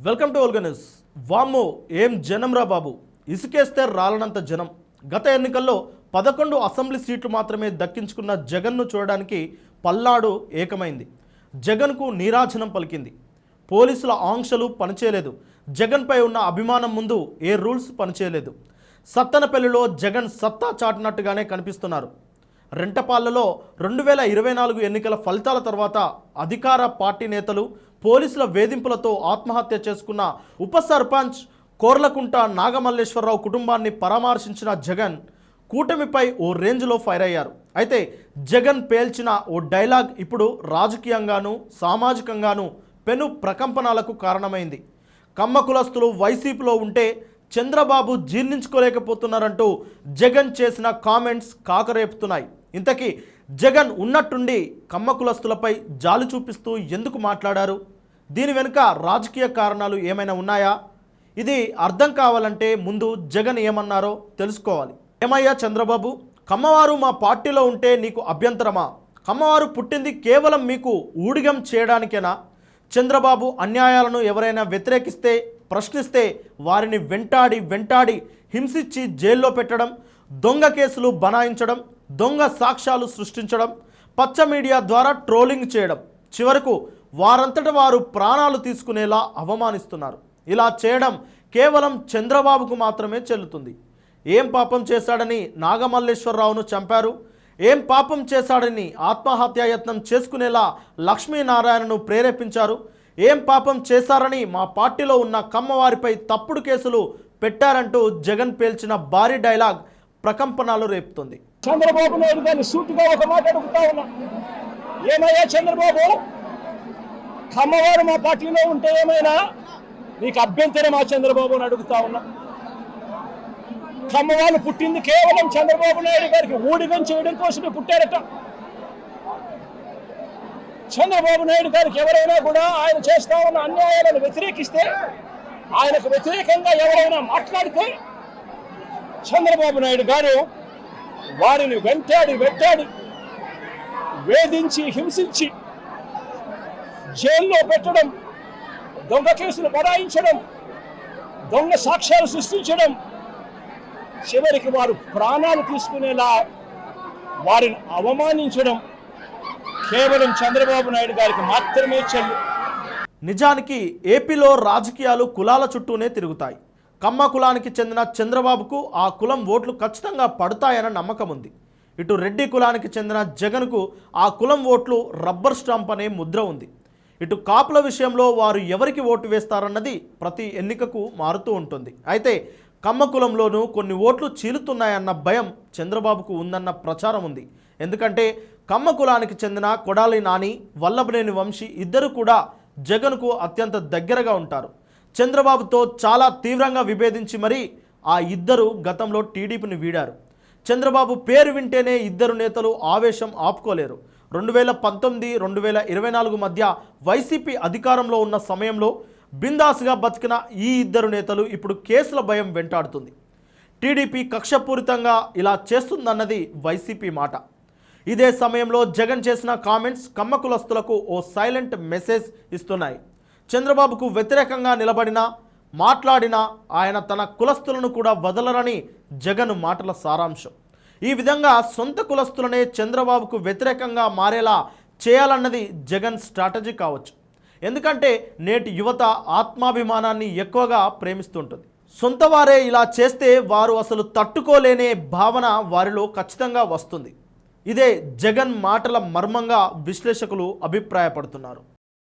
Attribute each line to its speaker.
Speaker 1: Welcome to Olga news. వామ్మో ఏం జనంరా బాబు, ఇసుకేస్తే రాలనంత జనం. గత ఎన్నికల్లో 11 అసెంబ్లీ సీట్లు మాత్రమే దక్కించుకున్న జగన్ను చూడడానికి పల్నాడు ఏకమైంది. జగన్కు నీరాజనం పలికింది. పోలీసుల ఆంక్షలు పనిచేయలేదు. జగన్పై ఉన్న అభిమానం ముందు ఏ రూల్స్ పనిచేయలేదు. సత్తెనపల్లిలో జగన్ సత్తా చాటినట్టుగానే కనిపిస్తున్నారు. రెంటపాళ్లలో 2024 ఎన్నికల ఫలితాల తర్వాత అధికార పార్టీ నేతలు పోలీసుల వేధింపులతో ఆత్మహత్య చేసుకున్న ఉప సర్పంచ్ కోర్లకుంట నాగమల్లేశ్వరరావు కుటుంబాన్ని పరామర్శించిన జగన్ కూటమిపై ఓ రేంజ్లో ఫైర్ అయ్యారు. అయితే జగన్ పేల్చిన ఓ డైలాగ్ ఇప్పుడు రాజకీయంగానూ సామాజికంగానూ పెను ప్రకంపనలకు కారణమైంది. కమ్మ కులస్తులు వైసీపీలో ఉంటే చంద్రబాబు జీర్ణించుకోలేకపోతున్నారంటూ జగన్ చేసిన కామెంట్స్ కాకరేపుతున్నాయి. ఇంతకీ జగన్ ఉన్నట్టుండి కమ్మ కులస్తులపై జాలి చూపిస్తూ ఎందుకు మాట్లాడారు? దీని వెనుక రాజకీయ కారణాలు ఏమైనా ఉన్నాయా? ఇది అర్థం కావాలంటే ముందు జగన్ ఏమన్నారో తెలుసుకోవాలి. ఏమయ్యా చంద్రబాబు, కమ్మవారు మా పార్టీలో ఉంటే నీకు అభ్యంతరమా? కమ్మవారు పుట్టింది కేవలం మీకు ఊడిగం చేయడానికేనా? చంద్రబాబు అన్యాయాలను ఎవరైనా వ్యతిరేకిస్తే ప్రశ్నిస్తే వారిని వెంటాడి హింసించి జైల్లో పెట్టడం, దొంగ కేసులు బనాయించడం, దొంగ సాక్ష్యాలు సృష్టించడం, పచ్చ మీడియా ద్వారా ట్రోలింగ్ చేయడం, చివరకు వారంతట వారు ప్రాణాలు తీసుకునేలా అవమానిస్తున్నారు. ఇలా చేయడం కేవలం చంద్రబాబుకు మాత్రమే చెల్లుతుంది. ఏం పాపం చేశాడని నాగమల్లేశ్వరరావును చంపారు? ఏం పాపం చేశాడని ఆత్మహత్యాయత్నం చేసుకునేలా లక్ష్మీనారాయణను ప్రేరేపించారు? ఏం పాపం చేశారని మా పార్టీలో ఉన్న కమ్మవారిపై తప్పుడు కేసులు పెట్టారంటూ జగన్ పేల్చిన భారీ డైలాగ్ ప్రకంపనలు రేపుతుంది.
Speaker 2: చంద్రబాబు నాయుడు గారిని సూటిగా ఒక మాట అడుగుతా ఉన్నా, ఏమయ్యా చంద్రబాబు, కమ్మవారు మా పార్టీలో ఉంటే ఏమైనా నీకు అభ్యంతరమా చంద్రబాబు అని అడుగుతా ఉన్నా. కమ్మవారు పుట్టింది కేవలం చంద్రబాబు నాయుడు గారికి ఊడిగం చేయడం కోసమే పుట్టారట. చంద్రబాబు నాయుడు గారికి ఎవరైనా కూడా ఆయన చేస్తా ఉన్న అన్యాయాలను వ్యతిరేకిస్తే, ఆయనకు వ్యతిరేకంగా ఎవరైనా మాట్లాడితే చంద్రబాబు నాయుడు గారు వారిని వెంటాడి వేధించి హింసించి జైల్లో పెట్టడం, దొంగ కేసులు బనాయించడం, దొంగ సాక్ష్యాలు సృష్టించడం, చివరికి వారు ప్రాణాలు తీసుకునేలా వారిని అవమానించడం కేవలం చంద్రబాబు నాయుడు గారికి మాత్రమే చెల్లు.
Speaker 1: నిజానికి ఏపీలో రాజకీయాలు కులాల చుట్టూనే తిరుగుతాయి. కమ్మ కులానికి చెందిన చంద్రబాబుకు ఆ కులం ఓట్లు ఖచ్చితంగా పడతాయన్న నమ్మకం ఉంది. ఇటు రెడ్డి కులానికి చెందిన జగన్కు ఆ కులం ఓట్లు రబ్బర్ స్టాంప్ అనే ముద్ర ఉంది. ఇటు కాపుల విషయంలో వారు ఎవరికి ఓటు వేస్తారన్నది ప్రతి ఎన్నికకు మారుతూ ఉంటుంది. అయితే కమ్మ కులంలోనూ కొన్ని ఓట్లు చీలుతున్నాయన్న భయం చంద్రబాబుకు ఉందన్న ప్రచారం ఉంది. ఎందుకంటే కమ్మ కులానికి చెందిన కొడాలి నాని, వల్లభనేని వంశీ ఇద్దరు కూడా జగన్కు అత్యంత దగ్గరగా ఉంటారు. చంద్రబాబుతో చాలా తీవ్రంగా విభేదించి మరీ ఆ ఇద్దరు గతంలో టీడీపీని వీడారు. చంద్రబాబు పేరు వింటేనే ఇద్దరు నేతలు ఆవేశం ఆపుకోలేరు. 2019, 2024 మధ్య వైసీపీ అధికారంలో ఉన్న సమయంలో బిందాస్గా బతికిన ఈ ఇద్దరు నేతలు ఇప్పుడు కేసుల భయం వెంటాడుతుంది. టీడీపీ కక్షపూరితంగా ఇలా చేస్తుందన్నది వైసీపీ మాట. ఇదే సమయంలో జగన్ చేసిన కామెంట్స్ కమ్మ కులస్తులకు ఓ సైలెంట్ మెసేజ్ ఇస్తున్నాయి. చంద్రబాబుకు వ్యతిరేకంగా నిలబడినా మాట్లాడినా ఆయన తన కులస్తులను కూడా వదలరని జగన్ మాటల సారాంశం. ఈ విధంగా సొంత కులస్తులనే చంద్రబాబుకు వ్యతిరేకంగా మారేలా చేయాలన్నది జగన్ స్ట్రాటజీ కావచ్చు. ఎందుకంటే నేటి యువత ఆత్మాభిమానాన్ని ఎక్కువగా ప్రేమిస్తుంటుంది. సొంత వారే ఇలా చేస్తే వారు అసలు తట్టుకోలేనే భావన వారిలో ఖచ్చితంగా వస్తుంది. ఇదే జగన్ మాటల మర్మంగా విశ్లేషకులు అభిప్రాయపడుతున్నారు.